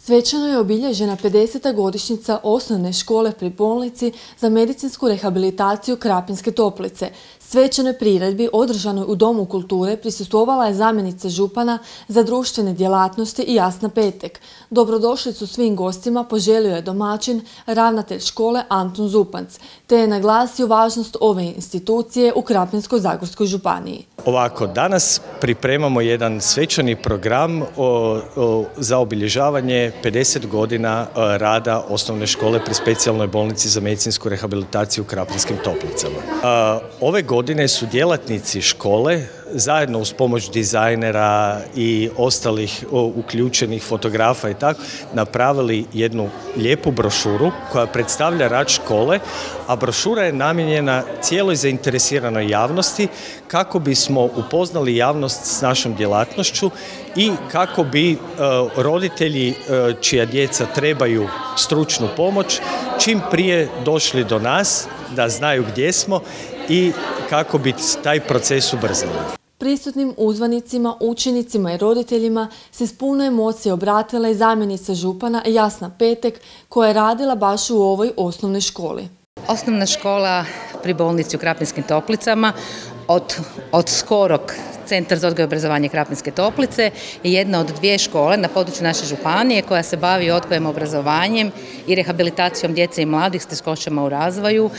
Svečano je obilježena 50. godišnjica osnovne škole pri bolnici za medicinsku rehabilitaciju Krapinske Toplice. Svečanoj priredbi održanoj u Domu kulture prisustvovala je zamjenica župana za društvene djelatnosti i Jasna Petek. Dobrodošlicu svim gostima poželio je domaćin, ravnatelj škole Antun Zupanc, te je naglasio važnost ove institucije u Krapinsko-zagorskoj županiji. Ovako, danas pripremamo jedan svečani program za obilježavanje 50 godina rada osnovne škole pri specijalnoj bolnici za medicinsku rehabilitaciju u Krapinskim Toplicama. Ove godine su djelatnici škole zajedno uz pomoć dizajnera i ostalih uključenih fotografa i tako napravili jednu lijepu brošuru koja predstavlja rad škole, a brošura je namijenjena cijeloj zainteresiranoj javnosti kako bismo upoznali javnost s našom djelatnošću i kako bi roditelji čija djeca trebaju stručnu pomoć čim prije došli do nas, da znaju gdje smo i kako bi taj proces ubrzali. Prisutnim uzvanicima, učenicima i roditeljima se s puno emocije obratila i zamjenica župana Jasna Petek, koja je radila baš u ovoj osnovnoj školi. Osnovna škola pri bolnici u Krapinskim Toplicama od skorog Centar za odgoj i obrazovanje Krapinske Toplice je jedna od dvije škole na području naše županije koja se bavi odgojem, obrazovanjem i rehabilitacijom djece i mladih s teškoćama u razvoju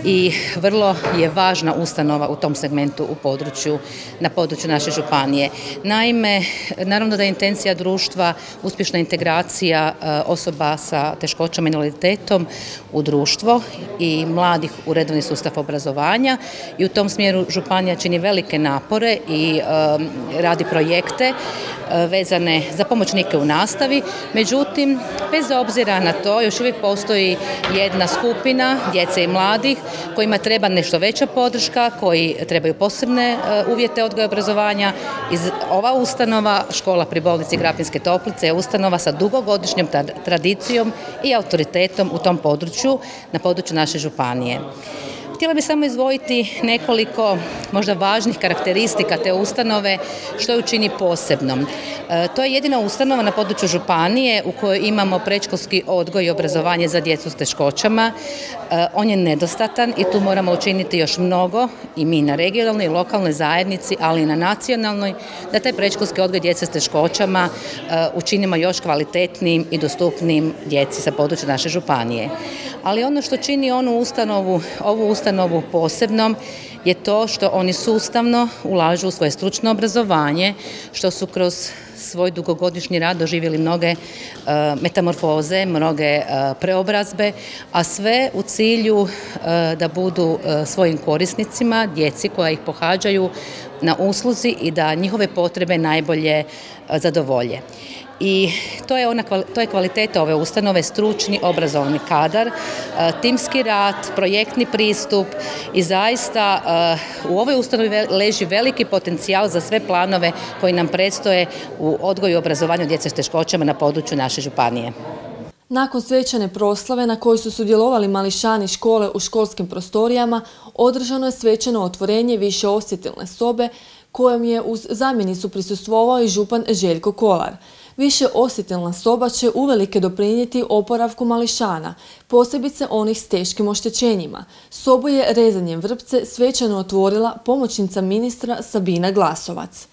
i vrlo je važna ustanova u tom segmentu na području naše županije. Naime, naravno da je intencija društva uspješna integracija osoba sa teškoćama i invaliditetom u društvo i mladih u redovni sustav obrazovanja i u tom smjeru županija čini velike napore i radi projekte vezane za pomoćnike u nastavi. Međutim, bez obzira na to, još uvijek postoji jedna skupina djece i mladih kojima treba nešto veća podrška, koji trebaju posebne uvjete odgoja i obrazovanja. Ova ustanova, škola pri bolnici Krapinske Toplice, je ustanova sa dugogodišnjom tradicijom i autoritetom u tom području, na području naše županije. Htjela bih samo izdvojiti nekoliko možda važnih karakteristika te ustanove što ju čini posebnom. To je jedina ustanova na području županije u kojoj imamo predškolski odgoj i obrazovanje za djecu s teškoćama. On je nedostatan i tu moramo učiniti još mnogo i mi na regionalnoj i lokalnoj zajednici, ali i na nacionalnoj, da taj predškolski odgoj djece s teškoćama učinimo još kvalitetnijim i dostupnijim djeci sa područja naše županije. Ali ono što čini ovu ustanovu posebnom je to što oni sustavno ulažu u svoje stručno obrazovanje, što su kroz svoj dugogodišnji rad doživjeli mnoge metamorfoze, mnoge preobrazbe, a sve u cilju da budu svojim korisnicima, djeci koja ih pohađaju na usluzi i da njihove potrebe najbolje zadovolje. I to je kvaliteta ove ustanove, stručni obrazovni kadar, timski rad, projektni pristup i zaista u ovoj ustanovi leži veliki potencijal za sve planove koji nam predstoje u odgoju i obrazovanju djece s teškoćama na području naše županije. Nakon svečane proslave na kojoj su sudjelovali mališani škole u školskim prostorijama, održano je svečano otvorenje više osjetilne sobe kojom je uz zamjenicu prisustvovao i župan Željko Kolar. Više osjetilna soba će uvelike doprinijeti oporavku mališana, posebice onih s teškim oštećenjima. Sobu je rezanjem vrpce svečano otvorila pomoćnica ministra Sabina Glasovac.